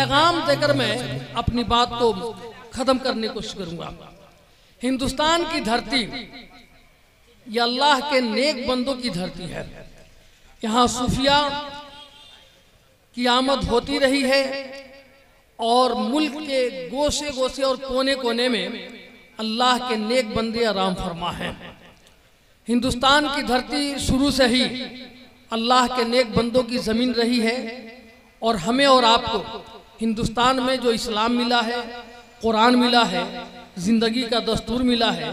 पैगाम देकर मैं अपनी बात को खत्म करने की कोशिश करूंगा। हिंदुस्तान की धरती ये अल्लाह के नेक बंदों की धरती है। यहाँ सूफिया की आमद होती रही है और मुल्क के गोशे गोशे और कोने कोने में अल्लाह के नेक बंदे आराम फरमा हैं। हिंदुस्तान की धरती शुरू से ही अल्लाह के नेक बंदों की ज़मीन रही है और हमें और आपको हिंदुस्तान में जो इस्लाम मिला है, कुरान मिला है, ज़िंदगी का दस्तूर मिला है,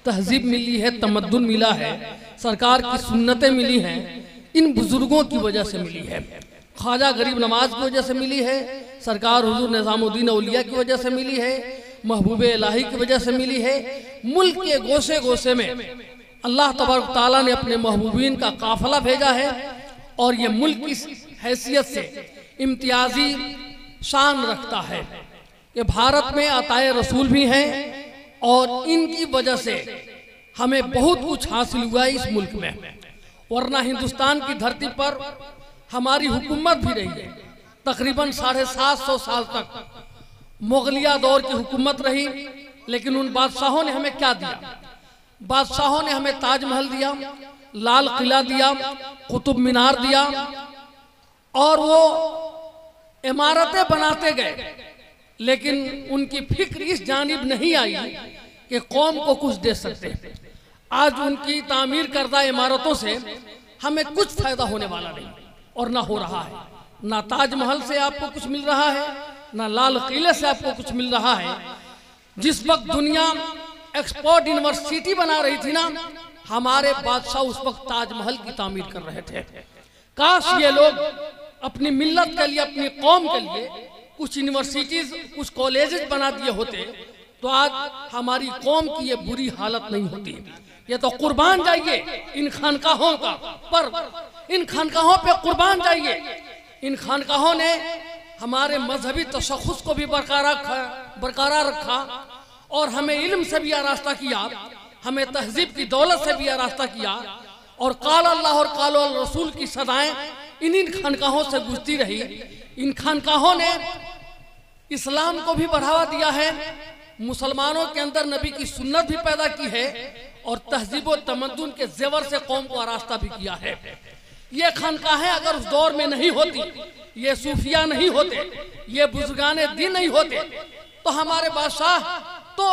तहजीब मिली है, तमद्दुन मिला है, सरकार की सुन्नतें मिली हैं, इन बुजुर्गों की वजह से मिली है। ख्वाजा गरीब नवाज की वजह से मिली है, सरकार हुजूर निज़ामुद्दीन औलिया की वजह से मिली है, महबूब इलाही की वजह से मिली है। मुल्क के गोशे गोशे में अल्लाह तबारक ताला ने अपने महबूबीन का काफिला भेजा है और ये मुल्क की हैसियत से इम्तियाजी शान रखता है। ये भारत में अताए रसूल भी हैं और इनकी वजह से हमें बहुत कुछ हासिल हुआ है इस मुल्क में, वरना हिंदुस्तान की धरती पर हमारी हुकूमत भी रही है। तकरीबन 750 साल तक मुगलिया दौर की हुकूमत रही, लेकिन उन बादशाहों ने हमें क्या दिया? बादशाहों ने हमें ताजमहल दिया, लाल किला दिया, कुतुब मीनार दिया और वो इमारतें बनाते गए, लेकिन उनकी फिक्र इस जानिब नहीं आई कि कौम को कुछ दे सकते। आज उनकी तामीर करदा इमारतों से हमें कुछ फायदा होने वाला नहीं और ना हो रहा है। ना ताजमहल से आपको कुछ मिल रहा है, ना लाल किले से आपको कुछ मिल रहा है। जिस वक्त दुनिया एक्सपोर्ट यूनिवर्सिटी बना रही थी ना, हमारे बादशाह उस वक्त ताजमहल की तामीर कर रहे थे। काश ये लोग अपनी मिल्लत के लिए, अपनी कौम के लिए कुछ यूनिवर्सिटीज, कुछ कॉलेजेस बना दिए होते तो आज हमारी कौम की ये बुरी हालत नहीं होती। ये तो कुर्बान जाइए इन खानकाहों का, पर इन खानकाहों पे कुर्बान जाइए। इन खानकाहों ने हमारे मजहबी तशख़्ख़ुस को भी बरकरार रखा और हमें इल्म से भी आरास्ता किया, हमें तहजीब की दौलत से भी आरास्ता किया और काल अल्लाह और काल रसूल की सदाएं इन खानकाहों से गुजरती रही। इन खानकाहों ने इस्लाम को भी बढ़ावा दिया है, मुसलमानों के अंदर नबी की सुन्नत भी पैदा की है और तहजीब व तमद्दुन के जेवर से कौम को आरास्ता भी किया है। ये खानकाहें अगर उस दौर में नहीं होती, ये सूफिया नहीं होते, ये बुजुर्गाने दीन नहीं होते, तो हमारे बादशाह तो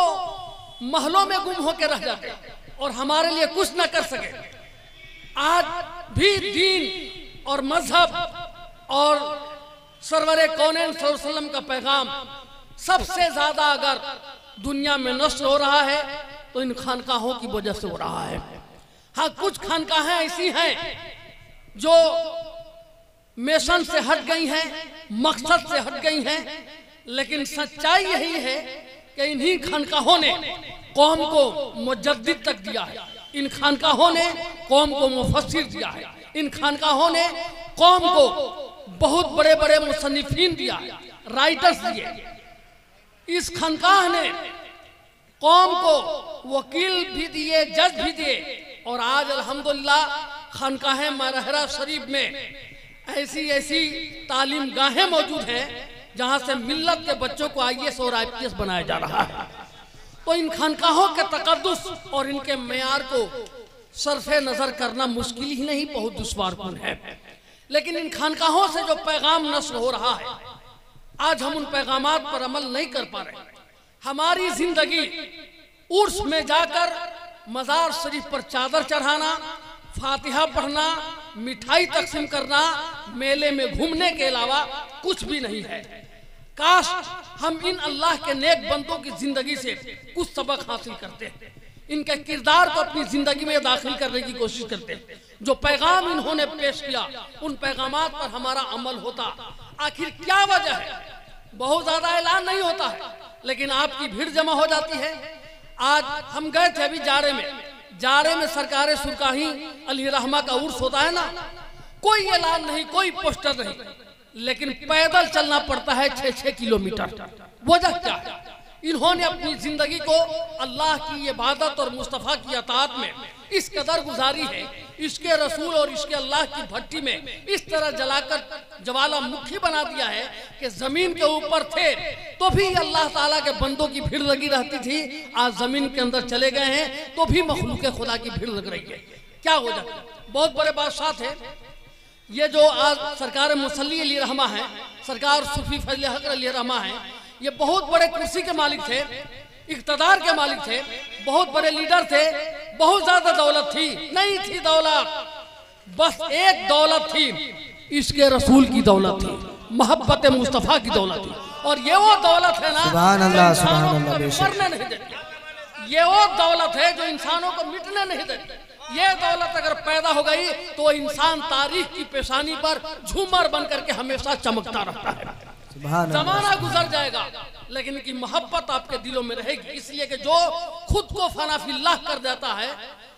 महलों में गुम होकर रह जाते और हमारे लिए कुछ न कर सके। आज भी दीन और मजहब और सरवरे कौनैन सल्लल्लाहु अलैहि वसल्लम का पैगाम सबसे ज्यादा अगर दुनिया में नष्ट हो रहा है तो इन खानकाहों की वजह से हो रहा है। हाँ, कुछ खानकाहें ऐसी हैं जो मिशन से हट गई हैं, मकसद से हट गई हैं, लेकिन सच्चाई यही है कि इन्हीं खानकाहों ने कौम को मुजद्दिद तक दिया है। इन खानकाहों ने कौम को मुफस्सिर दिया है। इन खानकाहों ने कौम को बहुत बड़े बड़े मुसन्निफीन दिया, राइटर्स दिए। इस खानकाह ने कौम को वकील भी दिए, जज भी दिए और आज अल्हम्दुलिल्लाह खानकाह मरहरा शरीफ में ऐसी ऐसी तालीम गाहें मौजूद हैं जहां से मिल्लत के बच्चों को IAS और IPS बनाया जा रहा है। तो इन खानकाहों के तकद्दुस और इनके मेयार को सरफे नजर करना मुश्किल ही नहीं, बहुत दुश्वारपूर्ण है। लेकिन इन खानकाहों से जो पैगाम नस्ल हो रहा है, आज हम उन पैगामात पर अमल नहीं कर पा रहे। हमारी जिंदगी उर्स में जाकर मजार शरीफ पर चादर चढ़ाना, फातिहा पढ़ना, मिठाई तकसीम करना, मेले में घूमने के अलावा कुछ भी नहीं है। काश हम इन अल्लाह के नेक बंदों की जिंदगी से कुछ सबक हासिल करते, इनके किरदार को अपनी जिंदगी में दाखिल करने की कोशिश करते। जो पैगाम इन्होंने पेश किया उन पैगामात पर हमारा अमल होता। आखिर क्या वजह है? बहुत ज्यादा ऐलान नहीं होता है, लेकिन आपकी भीड़ जमा हो जाती है। आज हम गए थे अभी जाड़े में सरकारे सुरकाही अली रहमा का उर्स होता है ना, कोई ऐलान नहीं, कोई पोस्टर नहीं, लेकिन पैदल चलना पड़ता है 6-6 किलोमीटर। वजह क्या है? इन्होंने अपनी जिंदगी को अल्लाह की इबादत और मुस्तफ़ा की अताअत में इस कदर गुजारी है, इसके रसूल और इसके अल्लाह की भट्टी में इस तरह जलाकर ज्वालामुखी बना दिया है कि जमीन के ऊपर थे तो भी अल्लाह ताला के बंदों की भीड़ लगी रहती थी। आज जमीन के अंदर चले गए हैं तो भी मखलूक खुदा की भीड़ लग रही है। क्या हो जाए, बहुत बड़े बादशाह थे ये जो आज सरकार मुसल्ली अली रहमा है, सरकार सूफी फजल हक अली रहमा है, ये बहुत बड़े कुर्सी के मालिक थे, इक़्तिदार के मालिक थे, बहुत बड़े लीडर थे, बहुत ज्यादा दौलत थी। नहीं थी दौलत, बस एक दौलत थी, इसके रसूल की दौलत थी, मोहब्बत मुस्तफ़ा की दौलत थी। और ये वो दौलत है ना सुभान अल्लाह, सुभान अल्लाह, मरने नहीं देती। ये वो दौलत है जो इंसानों को मिटने नहीं देती। ये दौलत अगर पैदा हो गई तो इंसान तारीख की पेशानी पर झूमर बन करके हमेशा चमकता रहता है। जमाना गुजर जाएगा लेकिन की मोहब्बत आपके दिलों में रहेगी, इसलिए कि जो खुद को फना फिल्लाह कर देता है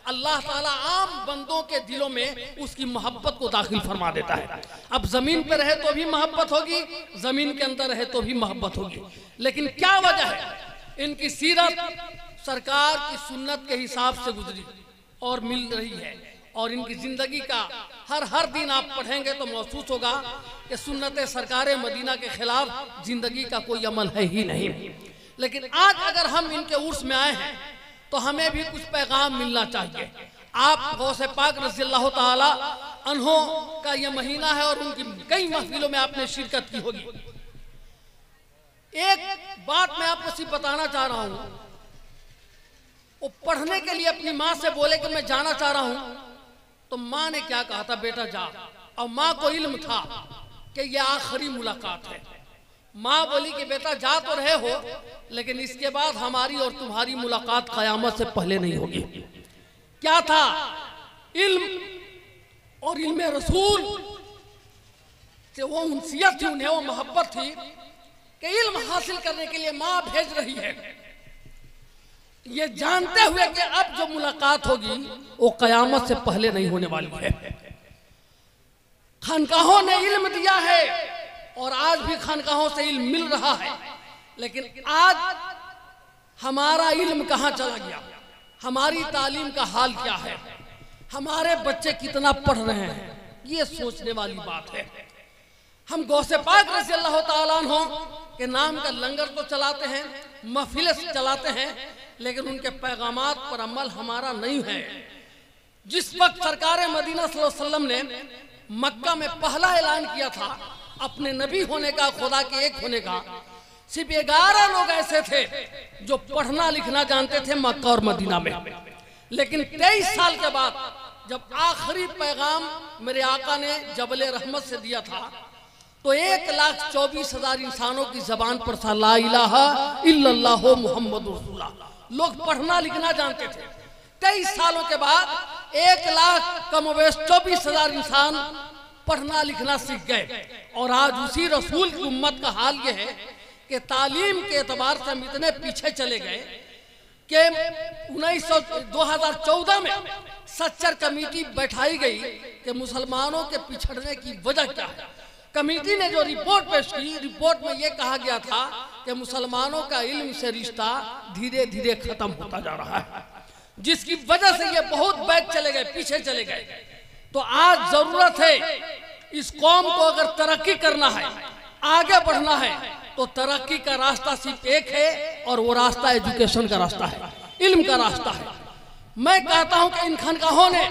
अल्लाह ताला आम बंदों के दिलों में उसकी मोहब्बत को दाखिल फरमा देता है। अब जमीन पे रहे तो भी मोहब्बत होगी, जमीन के अंदर रहे तो भी मोहब्बत होगी। लेकिन क्या वजह है, इनकी सीरत सरकार की सुन्नत के हिसाब से गुजरी और मिल रही है। और इनकी जिंदगी का हर दिन आप पढ़ेंगे तो महसूस होगा कि सुन्नत सरकार मदीना के खिलाफ जिंदगी का कोई अमल है ही नहीं। लेकिन आज अगर हम इनके उर्स में आए हैं तो हमें भी कुछ पैगाम मिलना चाहिए। आप गौसे पाक रज़ियल्लाहु ताला अन्हो का यह महीना है और उनकी कई महफिलों में आपने शिरकत की होगी। एक बात मैं आपको सिर्फ बताना चाह रहा हूं, वो पढ़ने के लिए अपनी माँ से बोले कि मैं जाना चाह रहा हूं, तो माँ ने क्या कहा था, बेटा जा। और माँ को इल्म था कि ये आखिरी मुलाकात है। माँ बोली कि बेटा जा तो रहे हो लेकिन इसके बाद हमारी और तुम्हारी मुलाकात क़यामत से पहले नहीं होगी। क्या था, इल्म और इल्म रसूल से वो उनसियत थी, उन्हें वो मोहब्बत थी कि इल्म हासिल करने के लिए माँ भेज रही है, ये जानते हुए कि अब जो मुलाकात होगी वो क़यामत से पहले नहीं होने वाली है। खानकाहों ने इल्म दिया है और आज भी खानकाहों से इल्म मिल रहा है, लेकिन आज हमारा इल्म कहाँ चला गया, हमारी तालीम का हाल क्या है, हमारे बच्चे कितना पढ़ रहे हैं, ये सोचने वाली बात है। हम गौसे पाक रज़ियल्लाहु ताला अन्हु के नाम का लंगर तो चलाते हैं, महफिल चलाते हैं, लेकिन उनके पैगामात पर अमल हमारा नहीं है। जिस वक्त सरकार मदीना सल्लल्लाहु अलैहि वसल्लम ने मक्का में पहला ऐलान किया था अपने नबी होने का, खुदा के एक होने का, सिर्फ 11 लोग ऐसे थे जो पढ़ना लिखना जानते थे मक्का और मदीना में। लेकिन 23 साल के बाद जब आखिरी पैगाम मेरे आका ने जबल रहमत से दिया था तो 1,24,000 इंसानों की जबान पर था ला इलाहा इल्लल्लाहु मुहम्मदुर रसूलुल्लाह। लोग पढ़ना लिखना जानते थे। 23 सालों के बाद 1,24,000 इंसान पढ़ना लिखना सीख गए। और आज उसी रसूल की उम्मत का हाल यह है कि तालीम के एतबार से हम इतने पीछे चले गए कि 2014 में सच्चर कमेटी बैठाई गई कि मुसलमानों के पिछड़ने की वजह क्या है। कमेटी ने जो रिपोर्ट पेश की, रिपोर्ट में यह कहा गया था कि मुसलमानों का इल्म से रिश्ता धीरे धीरे खत्म होता जा रहा है, जिसकी वजह से ये बहुत बैक चले गए, पीछे चले गए। तो आज जरूरत है इस कौम को अगर तरक्की करना है, आगे बढ़ना है, तो तरक्की का रास्ता सिर्फ एक है और वो रास्ता एजुकेशन का रास्ता है, इल्म का रास्ता है। मैं कहता हूं कि इन खानकाहों ने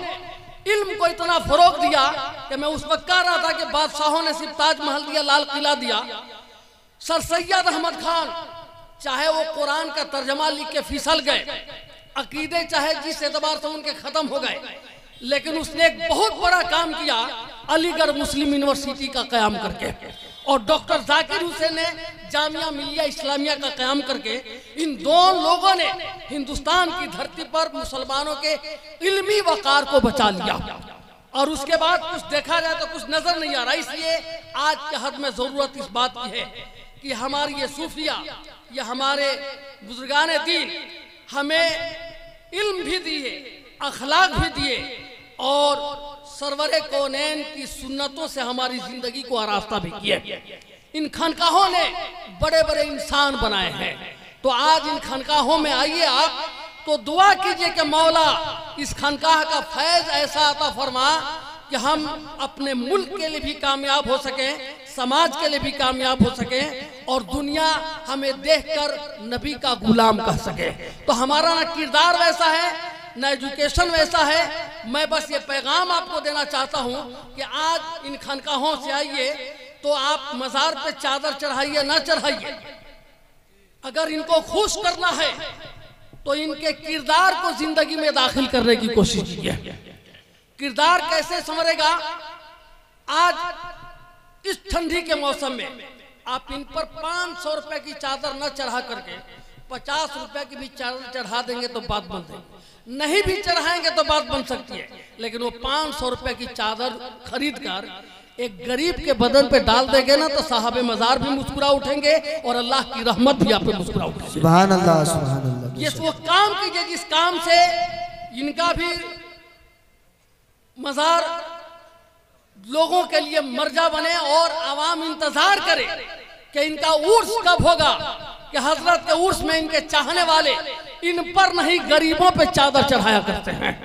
इल्म को इतना फरोग दिया कि मैं उस वक्त कह रहा था कि बादशाहों ने सिर्फ ताजमहल दिया, लाल किला दिया। सर सैयद अहमद खान चाहे वो कुरान का तर्जमा लिख के फिसल गए, अकीदे चाहे जिस एतबार से उनके खत्म हो गए, लेकिन उसने एक बहुत बड़ा काम किया अलीगढ़ मुस्लिम यूनिवर्सिटी का कयाम करके, और डॉक्टर जाकिर हुसैन ने जामिया मिलिया इस्लामिया का कयाम करके। इन दोनों लोगों ने हिंदुस्तान की धरती पर मुसलमानों के इल्मी वकार को बचा लिया। और उसके बाद कुछ देखा जाए तो कुछ नजर नहीं आ रहा। इसलिए आज के हद में जरूरत इस बात की है कि हमारी ये सूफिया, ये हमारे बुजुर्गान दीन हमें इल्म भी दिए, अखलाक भी दिए और सरवरे कौनैन की सुन्नतों से हमारी जिंदगी को आरास्ता भी किया। इन खानकाहों ने बड़े बड़े इंसान बनाए हैं, तो आज इन खानकाहों में आइए आप, तो दुआ कीजिए कि मौला इस खानकाह का फैज ऐसा अता फरमा कि हम अपने मुल्क के लिए भी कामयाब हो सकें, समाज के लिए भी कामयाब हो सकें और दुनिया हमें देखकर नबी का गुलाम कह सके। तो हमारा ना किरदार वैसा है, ना एजुकेशन वैसा है। मैं बस ये पैगाम आपको देना चाहता हूँ कि आज इन खानकाहों से आइए तो आप मज़ार पे चादर चढ़ाइए ना चढ़ाइए, अगर इनको खुश करना है तो इनके किरदार को जिंदगी में दाखिल करने की कोशिश कीजिए। किरदार कैसे संवरेगा? आज इस ठंडी के मौसम में आप इन पर 500 रुपए की चादर न चढ़ा करके 50 रुपए की भी चादर चढ़ा देंगे तो बात बन जाएगी, नहीं भी चढ़ाएंगे तो बात बन सकती है, लेकिन वो 500 रुपए की चादर खरीद कर एक गरीब के बदन पे डाल देंगे ना तो साहब मज़ार भी मुस्कुरा उठेंगे और अल्लाह की रहमत भी आप पे मुस्कुरा उठेगी। सुभान अल्लाह, सुभान अल्लाह। ये वो काम कीजिए जिस काम से इनका भी मज़ार लोगों के लिए मर्जा बने और आवाम इंतजार करे कि इनका उर्स कब होगा, कि हजरत के उर्स में इनके चाहने वाले इन पर नहीं गरीबों पे चादर चढ़ाया करते हैं।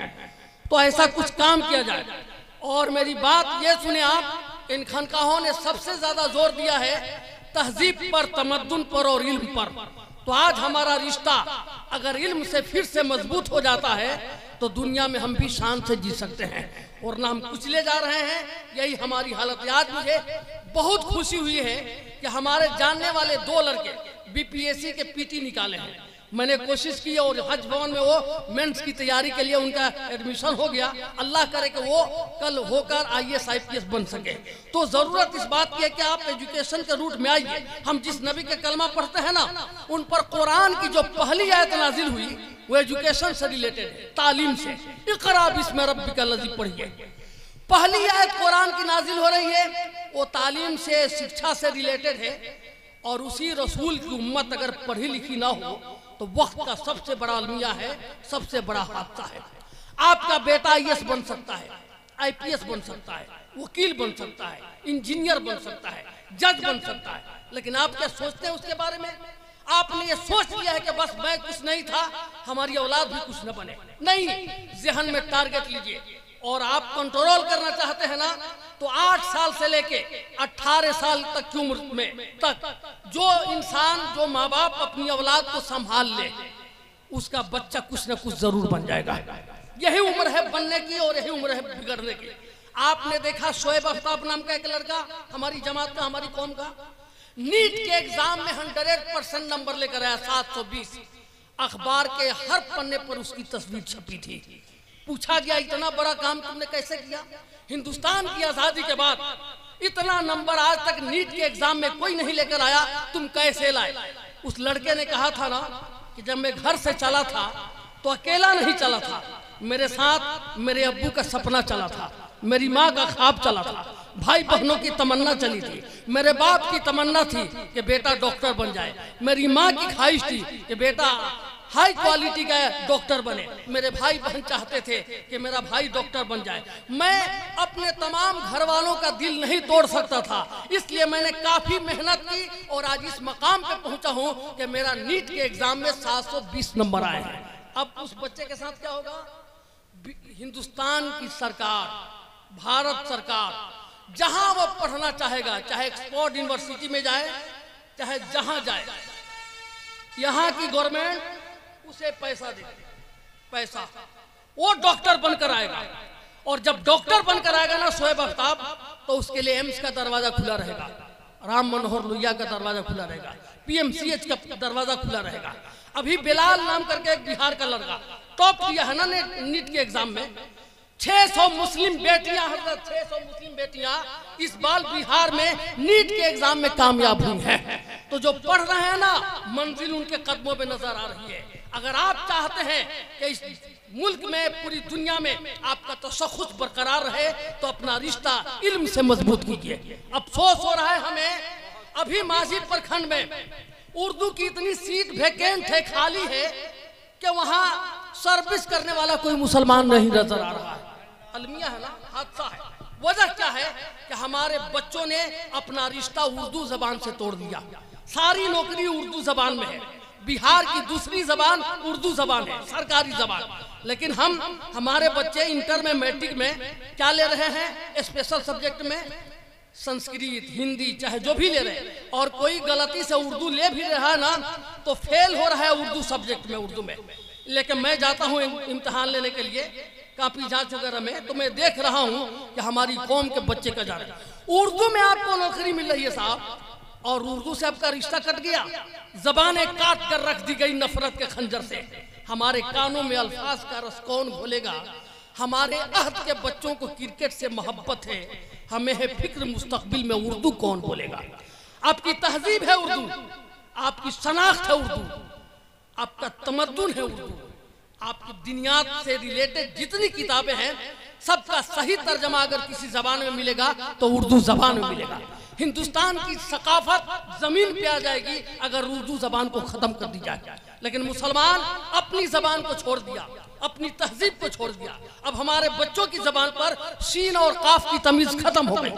तो ऐसा कुछ काम किया जाए। और मेरी बात ये सुने आप, इन खानकाहों ने सबसे ज्यादा जोर दिया है तहजीब पर, तमद्दुन पर और इल्म पर। तो आज हमारा रिश्ता अगर इल्म से फिर से मजबूत हो जाता है तो दुनिया में हम भी शान से जी सकते हैं, और ना हम कुचले जा रहे हैं। यही हमारी हालत है। आज मुझे बहुत खुशी हुई है कि हमारे जानने वाले 2 लड़के बीपीएससी के पीटी निकाले हैं। मैंने कोशिश की और हज भवन में वो मेंस की तैयारी के लिए उनका एडमिशन हो गया। अल्लाह करे कि वो कल होकर IAS IPS बन सके। तो जरूरत इस बात की है कि आप एजुकेशन के रूट में आइए। हम जिस नबी के कलमा पढ़ते हैं ना, उन पर कुरान की जो पहली आयत नाजिल हुई वो एजुकेशन से रिलेटेड है, तालीम से। इक़रा बिस्मि रब्बिकल लज़ी पढ़िए, पहली आयत कुरान की नाजिल हो रही है, वो तालीम से, शिक्षा से रिलेटेड है। और उसी रसूल की उम्मत अगर पढ़ी लिखी ना हो तो वक्त का सबसे बड़ा अलमिया है, सबसे बड़ा हादसा है। आपका बेटा IAS बन सकता है, IPS बन सकता है, वकील बन सकता है, इंजीनियर बन सकता है, जज बन सकता है, लेकिन आप क्या सोचते हैं उसके बारे में? आपने ये सोच लिया है कि बस मैं कुछ नहीं था, हमारी औलाद भी कुछ न बने। नहीं, जहन में टारगेट लीजिए। और आप कंट्रोल करना चाहते हैं ना, तो 8 साल से लेके 18 साल तक की उम्र में तक जो इंसान, जो माँ बाप अपनी औलाद को संभाल ले, उसका बच्चा कुछ न कुछ जरूर बन जाएगा। यही उम्र है बनने की और यही उम्र है बिगड़ने की। आपने देखा शोएब आफ्ताब नाम का एक लड़का, हमारी जमात का, हमारी कौम का, नीट के एग्जाम में 100% नंबर लेकर आया, 720। अखबार के हर पन्ने पर उसकी तस्वीर छपी थी। पूछा गया इतना बड़ा काम तुमने कैसे किया? हिंदुस्तान की आजादी के बाद इतना नंबर आज तक नीट के एग्जाम में कोई नहीं लेकर आया, तुम कैसे लाए? उस लड़के ने कहा था ना कि जब मैं घर से चला था तो अकेला नहीं चला था, मेरे साथ मेरे अब्बू का सपना चला था, मेरी माँ का ख्वाब चला था, भाई बहनों की तमन्ना चली थी, मेरे बाप की तमन्ना थी कि बेटा डॉक्टर बन जाए, मेरी माँ की ख्वाहिश थी कि बेटा हाई क्वालिटी का डॉक्टर बने, मेरे भाई बहन चाहते थे कि मेरा भाई डॉक्टर बन जाए। मैं अपने तमाम घर वालों का दिल नहीं तोड़ सकता था, इसलिए मैंने काफी मेहनत की और आज इस मकाम पे पहुंचा हूं कि मेरा नीट के एग्जाम में 720 नंबर आए हैं। अब उस बच्चे के साथ क्या होगा? हिंदुस्तान की सरकार, भारत सरकार, जहां वो पढ़ना चाहेगा, चाहे ऑक्सफोर्ड यूनिवर्सिटी में जाए, चाहे जहां जाए, यहाँ की गवर्नमेंट उसे पैसा देती, पैसा, वो डॉक्टर बनकर आएगा। और जब डॉक्टर बनकर आएगा ना शोएब आफ्ताब, तो उसके लिए एम्स का दरवाजा खुला रहेगा, राम मनोहर लोहिया का दरवाजा खुला रहेगा, PMCH का दरवाजा खुला रहेगा। अभी बिलाल नाम करके एक बिहार का लड़का टॉप किया है ना नीट के एग्जाम में, 600 मुस्लिम बेटियां, 600 मुस्लिम बेटियां इस बार बिहार में नीट के एग्जाम में कामयाब हुई हैं। तो जो पढ़ रहे हैं ना, मंजिल उनके कदमों पे नजर आ रही है। अगर आप चाहते हैं कि इस मुल्क में, पूरी दुनिया में आपका तशख़्ख़ुस बरकरार रहे, तो अपना रिश्ता इल्म से मजबूत कीजिए। अफसोस हो रहा है हमें, अभी माजी प्रखंड में उर्दू की इतनी सीट वैकेंट है, खाली है, कि वहां सर्विस करने वाला कोई मुसलमान नहीं नजर आ रहा है। अलमिया है ना, हादसा है। वजह क्या है कि हमारे बच्चों ने अपना रिश्ता उर्दू जबान से तोड़ दिया। सारी नौकरी उर्दू जबान में है, बिहार की दूसरी जबान उर्दू जबान है, सरकारी जबान। लेकिन हमारे बच्चे इंटर में, मैट्रिक में क्या ले रहे हैं? स्पेशल सब्जेक्ट में संस्कृत, हिंदी, चाहे जो भी ले रहे हैं, और कोई गलती से उर्दू ले भी रहा है ना तो फेल हो रहा है उर्दू सब्जेक्ट में, उर्दू में। लेकिन मैं जाता हूँ इम्तिहान लेने के लिए कापी जांच वगैरह में, तो मैं देख रहा हूँ कि हमारी कौम के बच्चे का जा रहे हैं। उर्दू में आपको नौकरी मिल रही है साहब, और उर्दू से आपका रिश्ता कट गया, जबानें काट कर रख दी गई नफरत के खंजर से। हमारे कानों में अल्फाज का रस कौन घोलेगा? हमारे अहद के बच्चों को क्रिकेट से मोहब्बत है, हमें है फिक्र मुस्तकबिल में उर्दू कौन बोलेगा? आपकी तहजीब है उर्दू, आपकी शनाख्त है उर्दू, आपका तमद्दुन है उर्दू, आपकी दुनियात से रिलेटेड जितनी किताबें हैं सबका सही तर्जमा अगर किसी जबान में मिलेगा तो उर्दू जबान में मिलेगा। हिंदुस्तान की सकाफत जमीन पे आ जाएगी अगर उर्दू जबान को खत्म कर दी जाए। लेकिन मुसलमान अपनी जबान को छोड़ दिया, अपनी तहजीब को छोड़ दिया। अब हमारे बच्चों की जबान पर शीन और काफ की तमीज खत्म हो गई,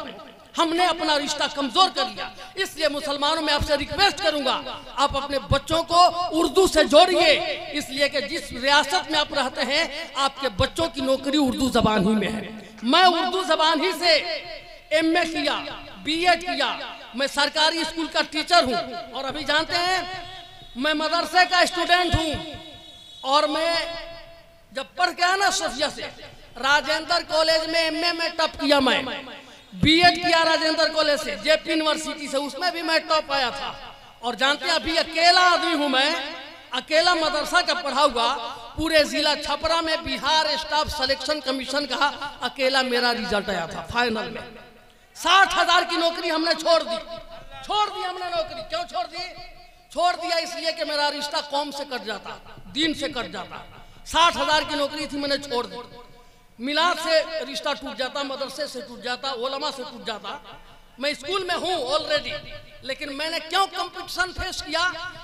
हमने अपना रिश्ता कमजोर कर लिया। इसलिए मुसलमानों में आपसे रिक्वेस्ट करूंगा, आप अपने बच्चों को उर्दू से जोड़िए, इसलिए कि जिस रियासत में आप रहते हैं आपके बच्चों की नौकरी उर्दू जबान ही में है। मैं उर्दू जबान ही से MA किया, B.Ed किया, मैं सरकारी स्कूल का टीचर हूँ, और अभी जानते हैं मैं मदरसे का स्टूडेंट हूँ। और मैं जब पढ़ के आया ना सोफिया से, राजेंद्र कॉलेज में MA में टॉप किया, मैं B.Ed किया राजेंद्र कॉलेज से, JP यूनिवर्सिटी से, उसमें भी मैं टॉप आया था। और जानते हैं अभी अकेला आदमी हूँ मैं, अकेला मदरसा का पढ़ा हुआ, पूरे जिला छपरा में बिहार स्टाफ सिलेक्शन कमीशन का अकेला मेरा रिजल्ट आया था फाइनल में। 60,000 की नौकरी हमने छोड़ दी हमने नौकरी। क्यों छोड़ दी? छोड़ दिया इसलिए कि मेरा रिश्ता कौम से कट जाता, दीन से कट जाता। 60,000 की नौकरी थी, मैंने छोड़ दी। मिलाद से रिश्ता टूट जाता, मदरसे से टूट जाता, उलमा से टूट जाता। मैं स्कूल में हूँ ऑलरेडी, लेकिन मैंने क्यों कंपटीशन फेस किया?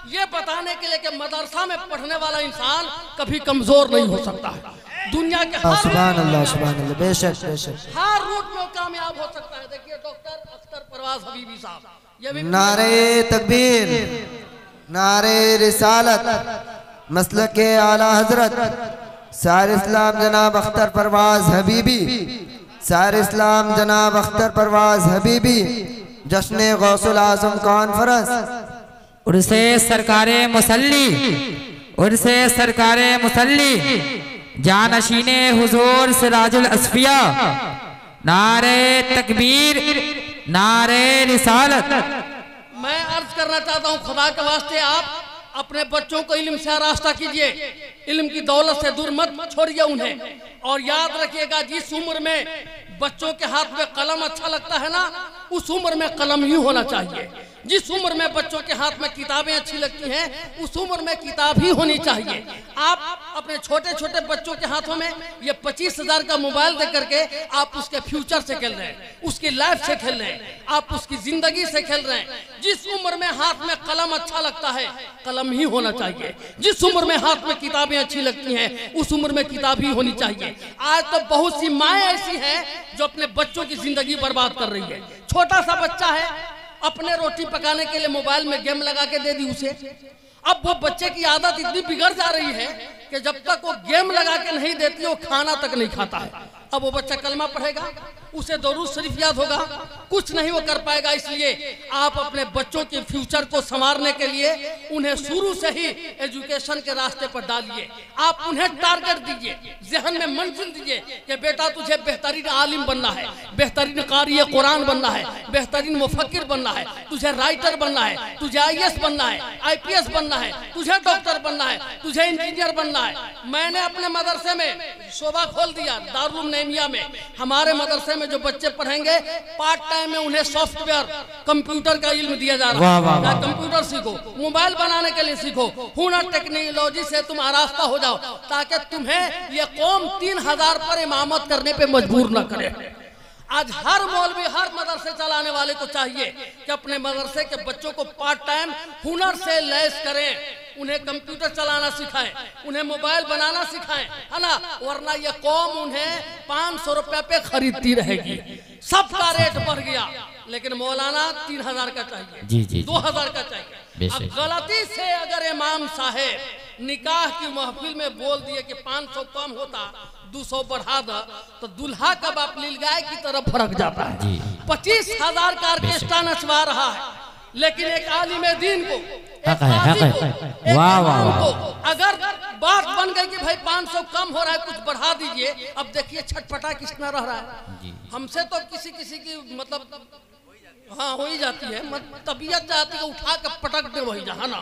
ये बताने के लिए कि मदरसा में पढ़ने वाला इंसान कभी कमजोर नहीं हो सकता है। दुनिया के सुभान अल्लाह, बेशक बेशक, हर रूट में कामयाब हो सकता है। देखिए डॉक्टर अख्तर परवाज हबीबी साहब, ये भी नारे तकबीर, नारे रिसालत, मसलक आला हजरत सार इस्लाम जनाब अख्तर परवाज हबीबी, सार इस्लाम जनाब अख्तर परवाज हबीबी, जश्न गौसुल आज़म कॉन्फ्रेंस, उर्से सरकारे मुसल्ली, उर्से सरकारे मुसल्ली, जानशीने हुजूर सिराजुल अस्फिया, नारे तकबीर, नारे रिसालत। मैं अर्ज करना चाहता हूँ, खुदा के वास्ते आप अपने बच्चों को इल्म से रास्ता कीजिए, इल्म की दौलत से दूर मत छोड़िए उन्हें। और याद रखिएगा, जिस उम्र में बच्चों के हाथ में कलम अच्छा लगता है ना, उस उम्र में कलम ही होना चाहिए। जिस उम्र में बच्चों के हाथ में किताबें अच्छी लगती हैं, उस उम्र में किताब ही होनी चाहिए। आप अपने छोटे छोटे बच्चों के हाथों में ये 25,000 का मोबाइल दे करके आप उसके फ्यूचर से खेल रहे हैं, उसकी लाइफ से खेल रहे हैं, आप उसकी जिंदगी से खेल रहे हैं। जिस उम्र में हाथ में कलम अच्छा लगता है, कलम ही होना चाहिए। जिस उम्र में हाथ में किताबें अच्छी लगती हैं, उस उम्र में किताब ही होनी चाहिए। आज तो बहुत सी माएँ ऐसी हैं जो अपने बच्चों की जिंदगी बर्बाद कर रही है। छोटा सा बच्चा है, अपने रोटी पकाने के लिए मोबाइल में गेम लगा के दे दी उसे। अब वो बच्चे की आदत इतनी बिगड़ जा रही है कि जब तक वो गेम लगा के नहीं देती वो खाना तक नहीं खाता है। अब वो बच्चा कलमा पढ़ेगा, उसे दरूद शरीफ याद होगा, कुछ नहीं वो कर पाएगा। इसलिए आप अपने बच्चों के फ्यूचर को संवारने के लिए उन्हें शुरू से ही एजुकेशन के रास्ते पर डालिए। आप उन्हें टारगेट दीजिए, जहन में मंजिल दीजिए कि बेटा तुझे बेहतरीन आलिम बनना है, बेहतरीन कारी कुरान बनना है, बेहतरीन मुफक्किर बनना है, तुझे राइटर बनना है, तुझे IAS बनना है, IPS बनना है, तुझे डॉक्टर बनना है, तुझे इंजीनियर बनना है। मैंने अपने मदरसे में शोभा खोल दिया, दारुल नईमिया में। हमारे मदरसे में जो बच्चे पढ़ेंगे पार्ट टाइम में उन्हें सॉफ्टवेयर कंप्यूटर का इल्म दिया जा रहा है। कंप्यूटर सीखो, मोबाइल बनाने के लिए सीखो, हुनर टेक्नोलॉजी से तुम आरास्ता हो जाओ, ताकि तुम्हें ये कौम 3,000 पर इमामत करने पे मजबूर न करे। आज हर मौलवी, हर मदरसे चलाने वाले को चाहिए कि अपने मदरसे के बच्चों को पार्ट टाइम हुनर से लैस करें, उन्हें कंप्यूटर चलाना सिखाएं, उन्हें मोबाइल बनाना सिखाएं, है ना। वरना ये कौम उन्हें 500 रुपए पे खरीदती रहेगी। सबका रेट बढ़ गया, लेकिन मौलाना 3,000 का चाहिए, 2,000 का चाहिए। बेशक। अब गलती से अगर इमाम साहेब निकाह की महफिल में बोल दिए कि 500 कम होता 200 बढ़ा दो, तो दूल्हा का बाप लीलगाय की तरफ फरक जाता है। 25,000 का ऑर्केस्ट्रा नचवा रहा है, लेकिन एक आलिम दीन को, एक काजी को, एक इमाम को अगर बात बन गई कि भाई 500 कम हो रहा है, कुछ बढ़ा दीजिए, अब देखिए छटपटा किसना रह रहा है। हमसे तो किसी किसी की मतलब हाँ हो ही जाती है, तबीयत जाती है उठा के पटक दे वही जहाँ ना।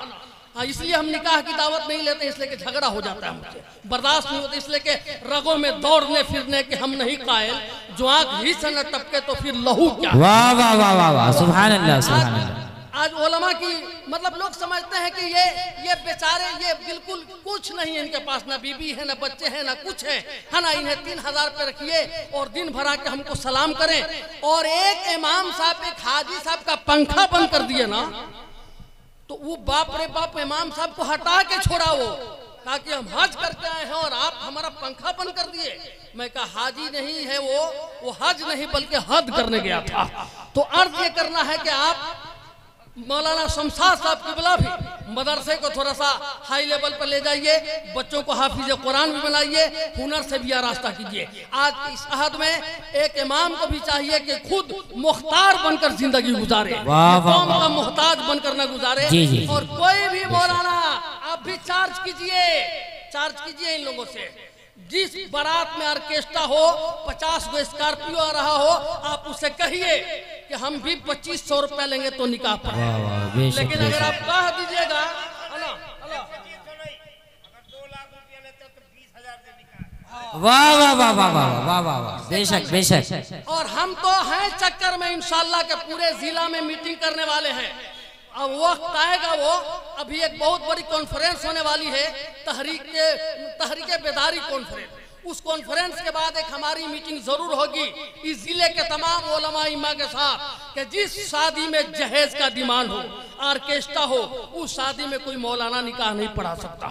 हाँ, इसलिए हम निकाह की दावत नहीं लेते, इसलिए कि झगड़ा हो जाता है हमसे, बर्दाश्त नहीं होता, इसलिए कि रगों में दौड़ने फिरने के हम नहीं कायल, जो आँख ही से न टपके तो फिर लहू क्या। वाह वाह वाह वाह वाह, सुभान अल्लाह सुभान अल्लाह। आज उलमा की मतलब लोग समझते हैं कि ये बेचारे ये बिल्कुल कुछ नहीं है, इनके पास ना बीबी है ना बच्चे हैं ना कुछ है ना, इन्हें 3,000 पे रखिए और दिन भर आके हमको सलाम करें। और एक इमाम साहब, एक हाजी साहब का पंखा बंद कर दिए ना, तो वो बाप रे बाप इमाम साहब को हटा के छोड़ा वो, ताकि हम हज करके आए हैं और आप हमारा पंखा बंद कर दिए। मैं कहा हाजी नहीं है वो हज नहीं बल्कि हद करने गया था। तो अर्थ ये करना है कि आप मौलाना शमशाद साहब किबला भी मदरसे को थोड़ा सा हाई लेवल पर ले जाइए, बच्चों को हाफिज कुरान भी बनाइए, हुनर से भी रास्ता कीजिए। आज इस अहद में एक इमाम को भी चाहिए कि खुद मुख्तार बनकर जिंदगी गुजारे, कौम का मोहताज बनकर न गुजारे। और कोई भी मौलाना आप भी चार्ज कीजिए इन लोगों से, जिस बारात में ऑर्केस्ट्रा हो, 50 गो स्कॉर्पियो आ रहा हो, आप उसे कहिए कि हम भी 2500 रुपया लेंगे तो निकाह पर। लेकिन अगर आप कह दीजिएगा वाह वाह वाह वाह वाह वाह वाह वाह, बेशक बेशक। और हम तो हैं चक्कर में इंशाल्लाह के पूरे जिला में मीटिंग करने वाले हैं। अब वक्त आएगा, वो अभी एक बहुत बड़ी कॉन्फ्रेंस होने वाली है, तहरीके बेदारी कॉन्फ्रेंस। उस कॉन्फ्रेंस के बाद एक हमारी मीटिंग जरूर होगी इस जिले के तमाम उलमा इमा के साथ कि जिस शादी में जहेज का डिमांड हो, ऑर्केस्ट्रा हो, उस शादी में कोई मौलाना निकाह नहीं पढ़ा सकता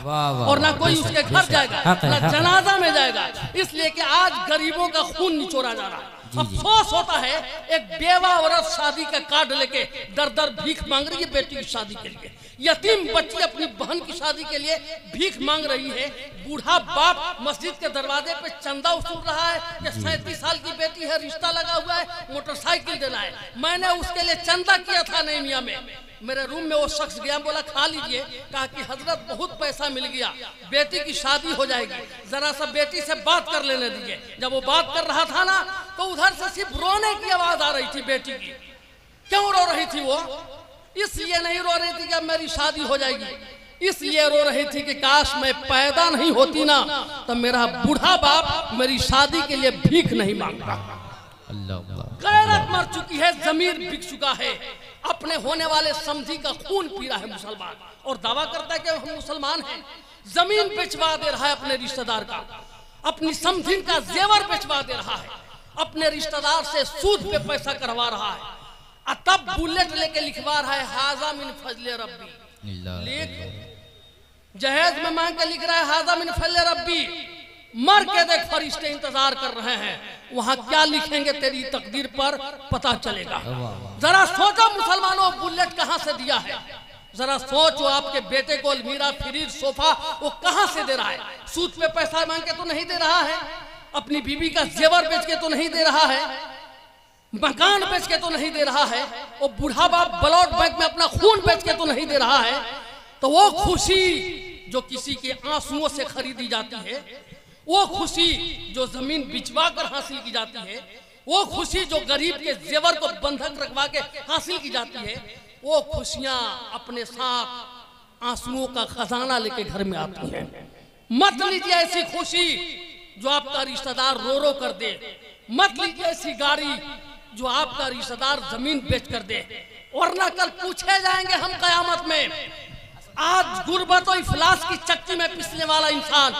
और ना कोई उसके घर जाएगा ना जनाजा में जाएगा, इसलिए कि आज गरीबों का खून निचोड़ा जा रहा है। अफसोस होता है एक बेवा औरत शादी का कार्ड लेके दर दर भीख मांग रही है बेटी की शादी के लिए, यतीम बच्ची अपनी बहन की शादी के लिए भीख मांग रही है, बूढ़ा बाप मस्जिद के दरवाजे पे चंदा वसूल रहा है कि 37 साल की बेटी है, रिश्ता लगा हुआ है, मोटरसाइकिल देना है। मैंने उसके लिए चंदा किया था नईमिया में, मेरे रूम में वो शख्स गया, बोला खा लीजिए, कहा कि हजरत बहुत पैसा मिल गया, बेटी की शादी हो जाएगी, जरा सा बेटी से बात कर लेने दीजिए। जब वो बात कर रहा था ना, तो उधर से सिर्फ रोने की आवाज आ रही थी बेटी की। क्यों रो रही थी वो? इसलिए नहीं रो रही थी कि अब मेरी शादी हो जाएगी, इसलिए रो रही थी कि काश मैं पैदा नहीं होती ना, तो मेरा बूढ़ा बाप मेरी शादी के लिए भीख नहीं मांगता। गैरत मर चुकी है, जमीर बिक चुका है, अपने होने वाले समझी का खून पी रहा है मुसलमान, और दावा करता है कि हम मुसलमान हैं। जमीन बेचवा दे रहा है अपने रिश्तेदार का, अपनी समझी का जेवर बेचवा दे रहा है, अपने रिश्तेदार से सूद पे पैसा करवा रहा है, तब बुलेट लेके लिखवा रहा है हाजा मिन फजले रब्बी। लिख जहेज में मांग के लिख रहा है हाजा मिन फजले रब्बी। मर के देख, फरिश्ते इंतजार कर रहे हैं, वहां क्या लिखेंगे तेरी तकदीर पर पता चलेगा। जरा सोचो मुसलमानों, बुलेट कहां से दिया है? जरा सोचो, आपके बेटे को अलमीरा, फ्रिज, सोफा वो कहां से दे रहा है? सूद पे पैसा मांग के तो नहीं दे रहा है, अपनी बीबी का जेवर बेच के तो नहीं दे रहा है, मकान बेच के तो नहीं दे रहा है, वो बूढ़ा बाप ब्लड बैंक में अपना खून बेच के तो नहीं दे रहा है। तो वो खुशी जो किसी के आंसुओं से खरीदी जाती है, वो खुशी जो जमीन बिचवा कर हासिल की जाती है, वो खुशी जो गरीब के जेवर को बंधक रखवा के हासिल की जाती है, वो खुशियां अपने साथ आंसुओं का खजाना लेके घर में आती हैं। मत लीजिए ऐसी खुशी जो आपका रिश्तेदार रो रो कर दे, मत लीजिए ऐसी गाड़ी जो आपका रिश्तेदार जमीन बेच कर दे, वरना कल पूछे जाएंगे हम कयामत में। आज गुर्बत और इफलास की चक्की में पिसने वाला इंसान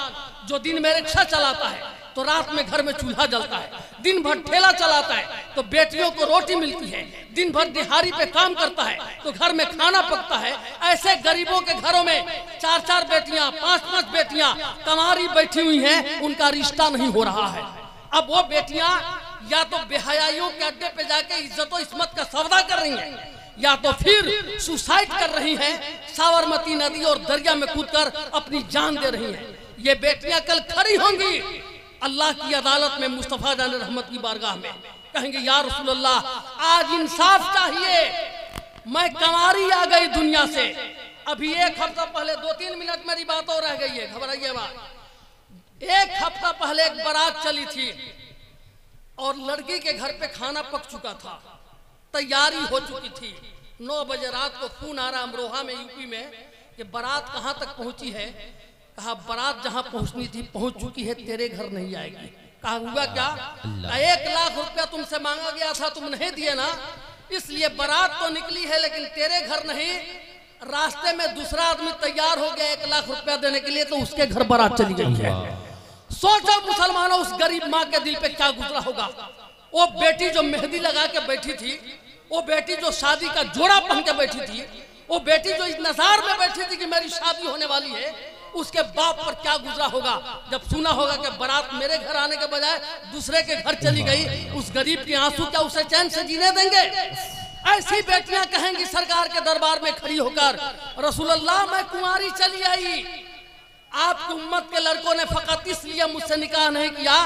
जो दिन में रिक्शा चलाता है तो रात में घर में चूल्हा जलता है, दिन भर ठेला चलाता है तो बेटियों को रोटी मिलती है, दिन भर दिहाड़ी पे काम करता है तो घर में खाना पकता है, ऐसे गरीबों के घरों में 4-4 बेटियां, 5-5 बेटियां कमारी बैठी हुई हैं, उनका रिश्ता नहीं हो रहा है। अब वो बेटियां या तो बेहयाइयों के अड्डे पे जाके इज्जत और इस्मत का सौदा कर रही हैं, या तो फिर सुसाइड कर रही हैं, साबरमती नदी और दरिया में कूदकर अपनी जान दे रही हैं। ये बेटियां कल खड़ी होंगी अल्लाह की अदालत में, मुस्तफा जान रहमत की बारगाह में, कहेंगे या रसूल अल्लाह आज इंसाफ चाहिए, मैं कंवारी आ गई दुनिया से। अभी एक हफ्ता पहले 2-3 मिनट मेरी बात और रह गई है, घबराइए बात। एक हफ्ता पहले एक बारात चली थी और लड़की के घर पे खाना पक चुका था, तैयारी हो चुकी थी। 9 बजे रात को फोन आ रहा अमरोहा में, यूपी में, कि बारात कहाँ तक पहुंची है। कहा बारात जहां पहुंचनी थी पहुंच चुकी है, तेरे घर नहीं आएगी। कहा हुआ क्या? 1 लाख रुपया तुमसे मांगा गया था, तुम नहीं दिए ना, इसलिए बारात तो निकली है लेकिन तेरे घर नहीं। रास्ते में दूसरा आदमी तैयार हो गया 1 लाख रुपया देने के लिए, तो उसके घर बारात चली गई है। सोचो मुसलमानों, उस गरीब माँ के दिल पे क्या गुजरा होगा। वो बेटी जो मेहंदी लगा के बैठी थी, वो बेटी जो शादी का जोड़ा पहन के बैठी थी, वो बेटी जो इंतजार में बैठी थी कि मेरी शादी होने वाली है, उसके बाप पर क्या गुजरा होगा जब सुना होगा कि बारात मेरे घर आने के बजाय दूसरे के घर चली गई। उस गरीब के आंसू क्या उसे चैन से जीने देंगे? ऐसी बेटियां कहेंगी सरकार के दरबार में खड़ी होकर, रसूल अल्लाह मैं कुंवारी चली आई, आपकी उम्मत के लड़कों ने फकत इसलिए मुझसे निकाह नहीं किया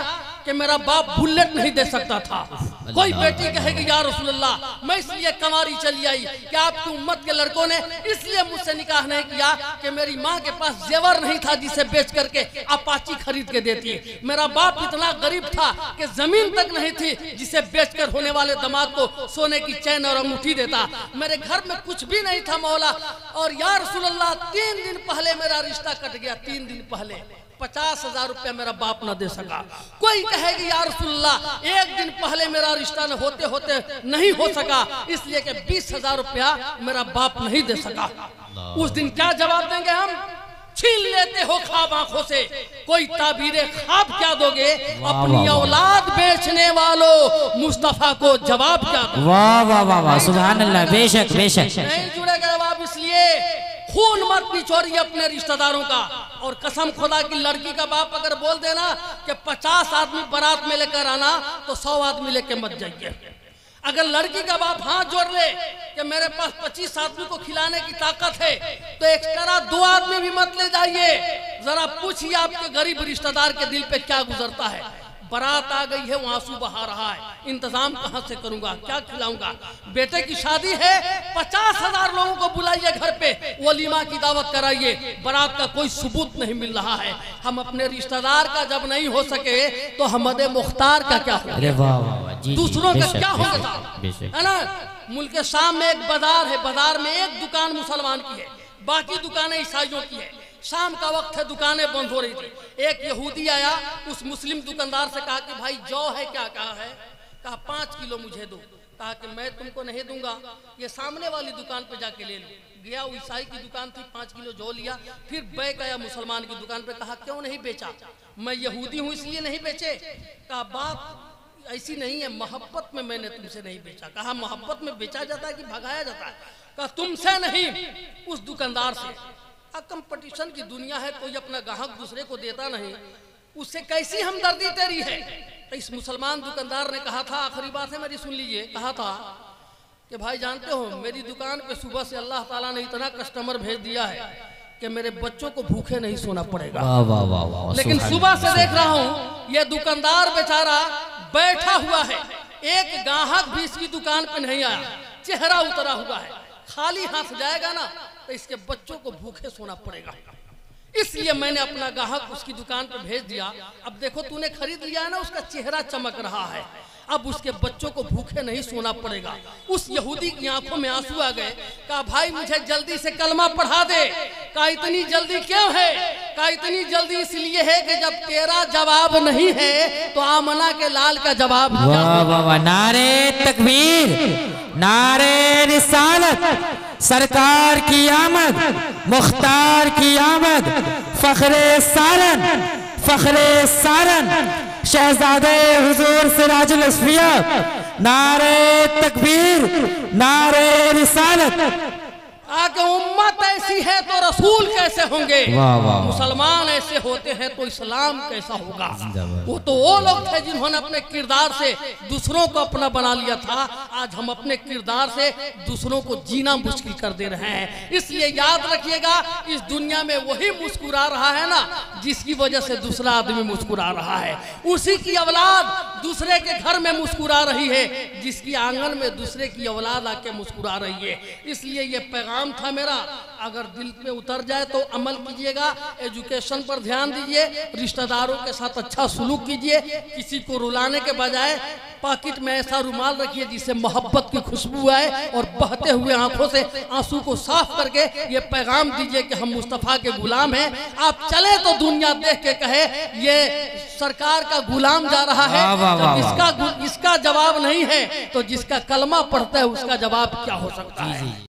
कि मेरा बाप बुलेट नहीं दे सकता था। कोई बेटी कहेगी या रसूल अल्लाह मैं इसलिए कंवारी चली आई कि आपकी उम्मत के लड़कों ने इसलिए मुझसे निकाह नहीं किया कि मेरी माँ के पास जेवर नहीं था जिसे बेच करके अपाची खरीद के देती। मेरा बाप इतना गरीब था कि जमीन तक नहीं थी जिसे बेचकर होने वाले दामाद को सोने की चैन और अंगूठी देता। मेरे घर में कुछ भी नहीं था मौला, और या रसूल अल्लाह 3 दिन पहले मेरा रिश्ता कट गया। 3 दिन पहले 50,000 रुपया मेरा बाप न दे सका। कोई कहेगी या रसूलल्लाह 1 दिन पहले मेरा रिश्ता न होते होते नहीं हो सका, इसलिए कि 20,000 रुपया मेरा बाप नहीं दे सका। उस दिन क्या जवाब देंगे हम? छीन लेते हो ख्वाब आंखों से, कोई ताबीरे ख्वाब क्या दोगे? अपनी औलाद बेचने वालों मुस्तफा को जवाब क्या दोगे? वाह वाह वाह वाह, सुभान अल्लाह। बेशक बेशक नहीं जुड़ेगा जवाब, इसलिए खून मत निचोड़िए अपने रिश्तेदारों का। और कसम खुदा की लड़की का बाप अगर बोल देना कि 50 आदमी बारात में लेकर आना तो 100 आदमी लेके मत जाइए। अगर लड़की का बाप हाथ जोड़ ले कि मेरे पास 25 आदमी को खिलाने की ताकत है तो एक्स्ट्रा 2 आदमी भी मत ले जाइए। जरा पूछिए आपके गरीब रिश्तेदार के दिल पे क्या गुजरता है। बारात आ गई है, वो आंसू बहा रहा है, इंतजाम कहां से करूंगा, क्या खिलाऊंगा? बेटे की शादी है, 50,000 लोगों को बुलाइए घर पे, वलीमा की दावत कराइए, बारात का कोई सबूत नहीं मिल रहा है। हम अपने रिश्तेदार का जब नहीं हो सके तो हमद मुख्तार का क्या होगा? दूसरों का क्या होगा? है ना? मुल्क शाम में एक बाजार है, बाजार में एक दुकान मुसलमान की है, बाकी दुकानें ईसाइयों की है। शाम का वक्त है, दुकानें बंद हो रही थी। एक यहूदी आया, उस मुस्लिम दुकानदार से कहा कि भाई जौ है क्या? कहा है। कहा 5 किलो मुझे दो। कहा कि मैं तुमको नहीं दूंगा, ये सामने वाली दुकान पे जाके ले लो। गया, वो ईसाई की दुकान थी, 5 किलो जौ लिया। फिर बैक आया मुसलमान की दुकान पे, कहा क्यों नहीं बेचा? मैं यहूदी हूँ इसलिए नहीं बेचे। कहा बात ऐसी नहीं है, मोहब्बत में मैंने तुमसे नहीं बेचा। कहा मोहब्बत में बेचा जाता है कि भगाया जाता है? कहा तुमसे नहीं, उस दुकानदार से। कंपटीशन की दुनिया है, कोई अपना ग्राहक दूसरे को देता नहीं, उससे कैसी हमदर्दी तेरी है? तो इस मुसलमान दुकानदार ने कहा था, आखिरी बात है मेरी सुन लीजिए, कहा था कि भाई जानते हो मेरी दुकान पे सुबह से अल्लाह ताला ने इतना कस्टमर भेज दिया है कि मेरे बच्चों को भूखे नहीं सोना पड़ेगा। वाह वाह वाह वाह, लेकिन सुबह से देख रहा हूँ ये दुकानदार बेचारा बैठा हुआ है, एक ग्राहक भी इसकी दुकान पे नहीं आया, चेहरा उतरा हुआ है। खाली हाथ जाएगा ना तो इसके बच्चों को भूखे सोना पड़ेगा। इसलिए मैंने अपना ग्राहक उसकी दुकान पर भेज दिया। अब देखो तूने खरीद लिया है ना, उसका चेहरा चमक रहा है, अब उसके बच्चों को भूखे नहीं सोना पड़ेगा। उस यहूदी की आंखों में आंसू आ गए। कहा भाई मुझे जल्दी से कलमा पढ़ा दे। कहा इतनी जल्दी क्यों है? कहा इतनी जल्दी इसलिए है कि जब तेरा जवाब नहीं है तो आमना के लाल का जवाब। वाह वाह वाह, नारे तकबीर, नारे रिसालत, सरकार की आमद, मुख्तार की आमद, फखरे सारन, फखरे सारन, शहजादे हुजूर सिराजुल असफिया, नारे तकबीर, नारे रिसालत। आगे उम्मत ऐसी है तो रसूल कैसे होंगे, वाह, वाह। मुसलमान ऐसे होते हैं तो इस्लाम कैसा होगा। वो तो वो लोग थे जिन्होंने अपने किरदार से दूसरों को अपना बना लिया था। आज हम अपने किरदार से दूसरों को जीना मुश्किल कर दे रहे हैं। इसलिए याद रखिएगा, इस दुनिया में वही मुस्कुरा रहा है ना जिसकी वजह से दूसरा आदमी मुस्कुरा रहा है। उसी की औलाद दूसरे के घर में मुस्कुरा रही है जिसकी आंगन में दूसरे की औलाद आके मुस्कुरा रही है। इसलिए ये पैगाम था मेरा, अगर दिल पे उतर जाए तो अमल कीजिएगा, एजुकेशन पर ध्यान दीजिए, रिश्तेदारों के साथ अच्छा सुलूक कीजिए, किसी को रुलाने के बजाय पॉकेट में ऐसा रुमाल रखिए जिससे मोहब्बत की खुशबू आए और बहते हुए आंखों से आंसू को साफ करके ये पैगाम दीजिए कि हम मुस्तफ़ा के गुलाम हैं। आप चले तो दुनिया देख के कहे ये सरकार का गुलाम जा रहा है। जब इसका जवाब नहीं है तो जिसका कलमा पढ़ता है उसका जवाब क्या हो सकता है।